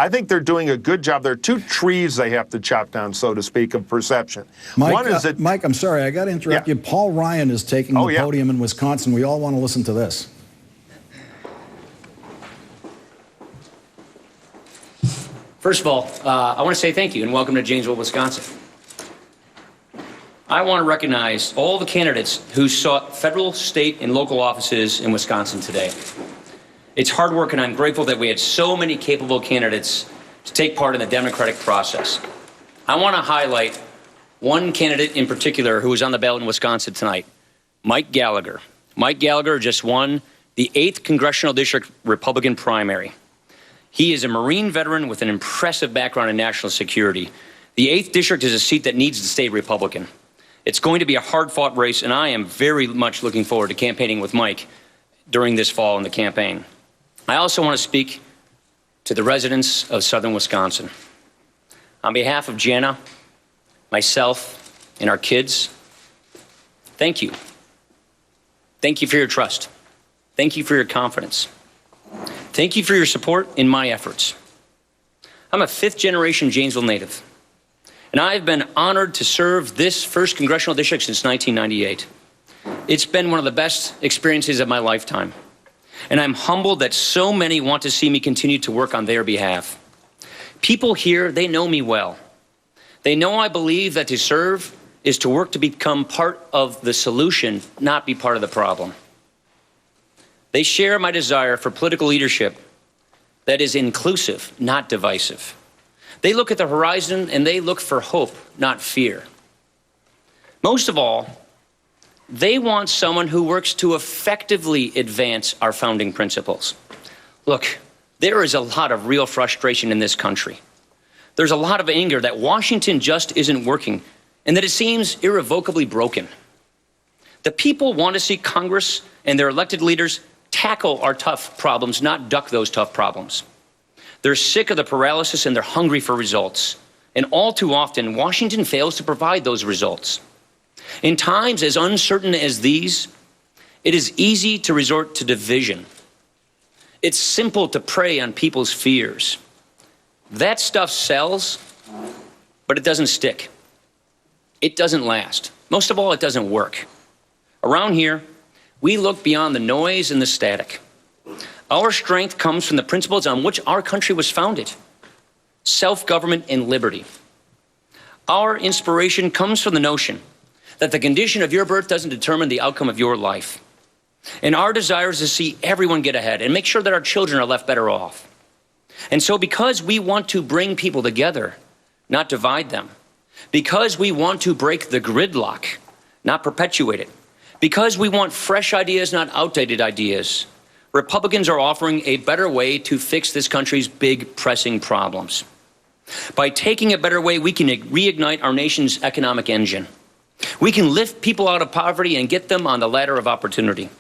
I think they're doing a good job. There are two trees they have to chop down, so to speak, of perception. Mike, One is that, Mike, I'm sorry, I got to interrupt you. Paul Ryan is taking the podium in Wisconsin. We all want to listen to this. First of all, I want to say thank you and welcome to Janesville, Wisconsin. I want to recognize all the candidates who sought federal, state, and local offices in Wisconsin today. It's hard work, and I'm grateful that we had so many capable candidates to take part in the democratic process. I want to highlight one candidate in particular who is on the ballot in Wisconsin tonight, Mike Gallagher. Mike Gallagher just won the 8th Congressional District Republican primary. He is a Marine veteran with an impressive background in national security. The 8th District is a seat that needs to stay Republican. It's going to be a hard-fought race, and I am very much looking forward to campaigning with Mike during this fall in the campaign. I also want to speak to the residents of southern Wisconsin. On behalf of Jana, myself, and our kids, thank you. Thank you for your trust. Thank you for your confidence. Thank you for your support in my efforts. I'm a 5th-generation Janesville native, and I've been honored to serve this 1st Congressional District since 1998. It's been one of the best experiences of my lifetime, and I'm humbled that so many want to see me continue to work on their behalf. People here, they know me well. They know I believe that to serve is to work to become part of the solution, not be part of the problem. They share my desire for political leadership that is inclusive, not divisive. They look at the horizon and they look for hope, not fear. Most of all, they want someone who works to effectively advance our founding principles. Look, there is a lot of real frustration in this country. There's a lot of anger that Washington just isn't working and that it seems irrevocably broken. The people want to see Congress and their elected leaders tackle our tough problems, not duck those tough problems. They're sick of the paralysis and they're hungry for results. And all too often, Washington fails to provide those results. In times as uncertain as these, it is easy to resort to division. It's simple to prey on people's fears. That stuff sells, but it doesn't stick. It doesn't last. Most of all, it doesn't work. Around here, we look beyond the noise and the static. Our strength comes from the principles on which our country was founded: self-government and liberty. Our inspiration comes from the notion that the condition of your birth doesn't determine the outcome of your life. And our desire is to see everyone get ahead and make sure that our children are left better off. And so because we want to bring people together, not divide them, because we want to break the gridlock, not perpetuate it, because we want fresh ideas, not outdated ideas, Republicans are offering a better way to fix this country's big, pressing problems. By taking a better way, we can reignite our nation's economic engine. We can lift people out of poverty and get them on the ladder of opportunity.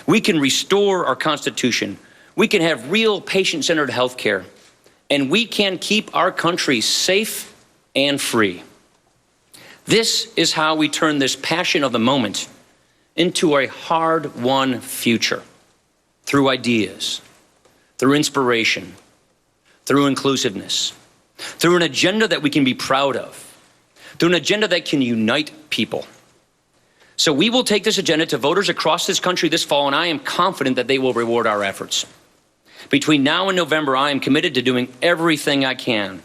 We can restore our Constitution. We can have real patient-centered health care. And we can keep our country safe and free. This is how we turn this passion of the moment into a hard-won future. Through ideas, through inspiration, through inclusiveness, through an agenda that we can be proud of, through an agenda that can unite people. So we will take this agenda to voters across this country this fall, and I am confident that they will reward our efforts. Between now and November, I am committed to doing everything I can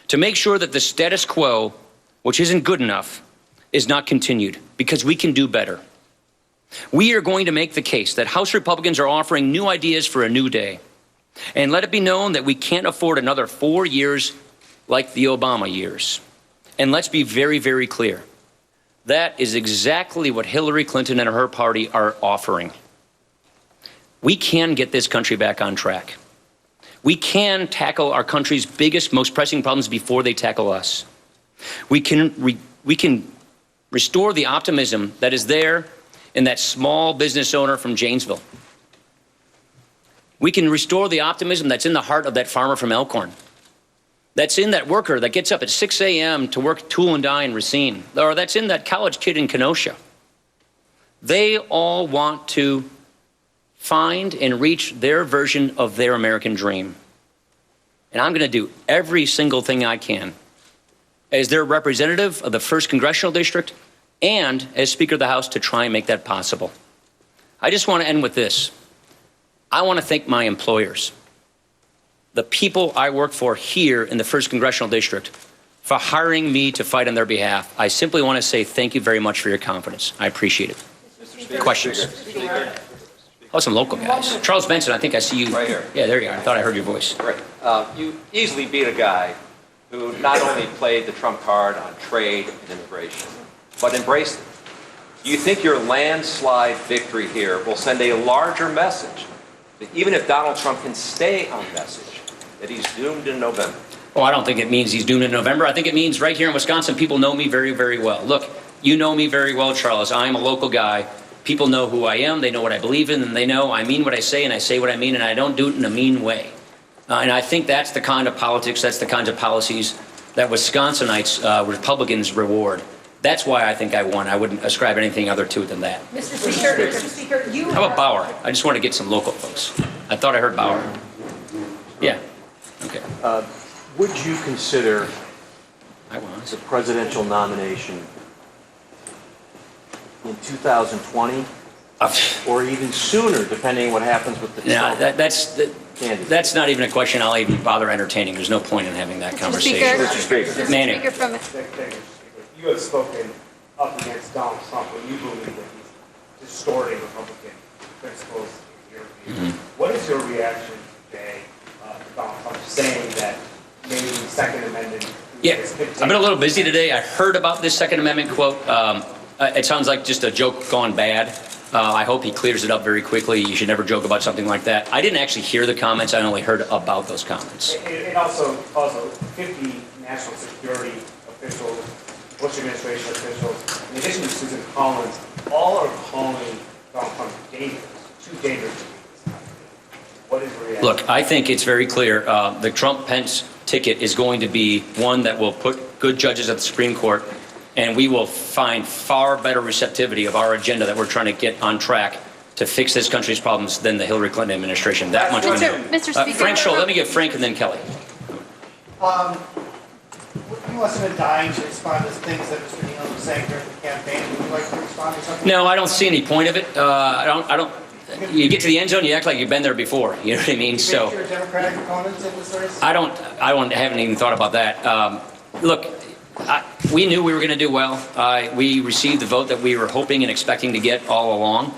to make sure that the status quo, which isn't good enough, is not continued, because we can do better. We are going to make the case that House Republicans are offering new ideas for a new day. And let it be known that we can't afford another 4 years like the Obama years. And let's be very, very clear. That is exactly what Hillary Clinton and her party are offering. We can get this country back on track. We can tackle our country's biggest, most pressing problems before they tackle us. We can restore the optimism that is there in that small business owner from Janesville. We can restore the optimism that's in the heart of that farmer from Elkhorn, that's in that worker that gets up at 6 a.m. to work tool and die in Racine, or that's in that college kid in Kenosha. They all want to find and reach their version of their American dream. and I'm going to do every single thing I can as their representative of the 1st Congressional District and as Speaker of the House to try and make that possible. I just want to end with this. I want to thank my employers, the people I work for here in the 1st Congressional District, for hiring me to fight on their behalf. I simply want to say thank you very much for your confidence. I appreciate it. Questions? Oh, some local guys. Charles Benson, I think I see you. Right here. Yeah, there you are. I thought I heard your voice. Right. You easily beat a guy who not only played the trump card on trade and immigration, but embraced it. Do you think your landslide victory here will send a larger message that even if Donald Trump can stay on message, that he's doomed in November? Oh, I don't think it means he's doomed in November. I think it means right here in Wisconsin, people know me very, very well. Look, you know me very well, Charles. I'm a local guy. People know who I am. They know what I believe in, and they know I mean what I say, and I say what I mean, and I don't do it in a mean way. And I think that's the kind of politics, that's the kinds of policies that Wisconsinites, Republicans reward. That's why I think I won. I wouldn't ascribe anything other to it than that. Mr. Speaker, you How about Bauer? I just want to get some local folks. I thought I heard Bauer. Yeah. Okay. Would you consider I won. the presidential nomination in 2020 or even sooner, depending on what happens with the Yeah, Trump that's that's not even a question I'll even bother entertaining. There's no point in having that conversation. Mr. Manny. Speaker, from You have spoken up against Donald Trump when you believe that he's distorting Republican principles in your view. What is your reaction today to Donald Trump saying that maybe the Second Amendment Yeah, is I've been a little busy today. I heard about this Second Amendment quote. It sounds like just a joke gone bad. I hope he clears it up very quickly. You should never joke about something like that. I didn't actually hear the comments. I only heard about those comments. It also 50 national security officials, Bush administration officials, in addition to Susan Collins, all are calling Donald Trump dangerous, too dangerous to be in this country. What is the reaction? Look, I think it's very clear. The Trump-Pence ticket is going to be one that will put good judges at the Supreme Court, and we will find far better receptivity of our agenda that we're trying to get on track to fix this country's problems than the Hillary Clinton administration. That much we know. Mr. Speaker. Frank Scholl, let me get Frank and then Kelly. You must have been dying to respond to things that Mr. Neal was saying during the campaign. Would you like to respond to something? No, I don't see any point of it. I don't. You get to the end zone, you act like you've been there before. You know what I mean? So Your Democratic opponents in this race? I haven't even thought about that. Look, we knew we were going to do well. We received the vote that we were hoping and expecting to get all along.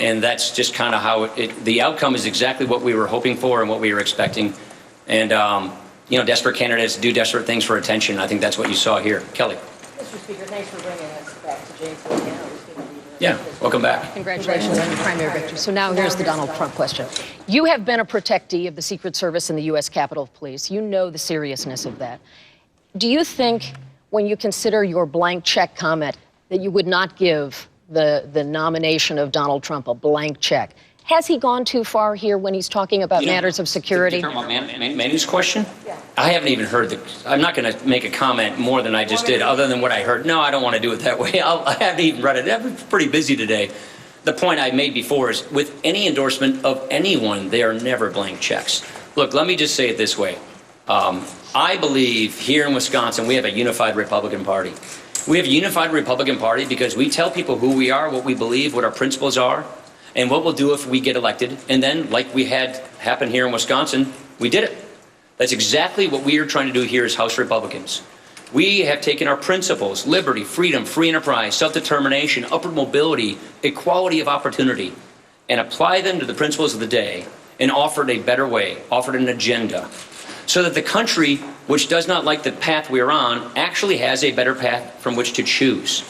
And that's just kind of how the outcome is exactly what we were hoping for and what we were expecting. And, desperate candidates do desperate things for attention. I think that's what you saw here. Kelly. Mr. Speaker, thanks for bringing us back to James Lanier. Yeah, welcome back. Congratulations on your primary victory. So now here's the Donald Trump question. You have been a protectee of the Secret Service and the U.S. Capitol Police. You know the seriousness of that. Do you think, when you consider your blank check comment, that you would not give the nomination of Donald Trump a blank check? Has he gone too far here when he's talking about matters of security? You're talking about Manny's question? Yeah. I haven't even heard I'm not going to make a comment more than I just did, other than what I heard. No, I don't want to do it that way. I haven't even read it. I've been pretty busy today. The point I made before is, with any endorsement of anyone, they are never blank checks. Look, let me just say it this way. I believe here in Wisconsin, we have a unified Republican Party. We have a unified Republican Party because we tell people who we are, what we believe, what our principles are, and what we'll do if we get elected. And then, like we had happen here in Wisconsin, we did it. That's exactly what we are trying to do here as House Republicans. We have taken our principles, liberty, freedom, free enterprise, self-determination, upward mobility, equality of opportunity, and apply them to the principles of the day and offered a better way, offered an agenda, so that the country, which does not like the path we are on, actually has a better path from which to choose.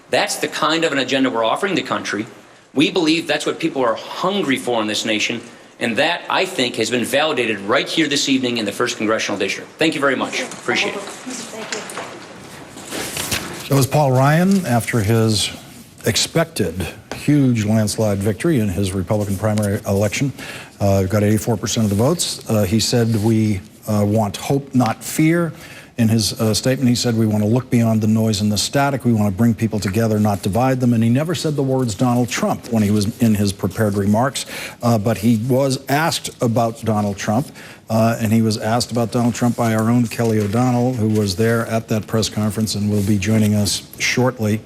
That's the kind of an agenda we're offering the country. We believe that's what people are hungry for in this nation, and that, I think, has been validated right here this evening in the 1st Congressional District. Thank you very much. Appreciate it. That was Paul Ryan after his expected huge landslide victory in his Republican primary election. Got 84% of the votes. He said we want hope, not fear. In his statement, he said we want to look beyond the noise and the static. We want to bring people together, not divide them. And he never said the words Donald Trump when he was in his prepared remarks. But he was asked about Donald Trump. and he was asked about Donald Trump by our own Kelly O'Donnell, who was there at that press conference and will be joining us shortly.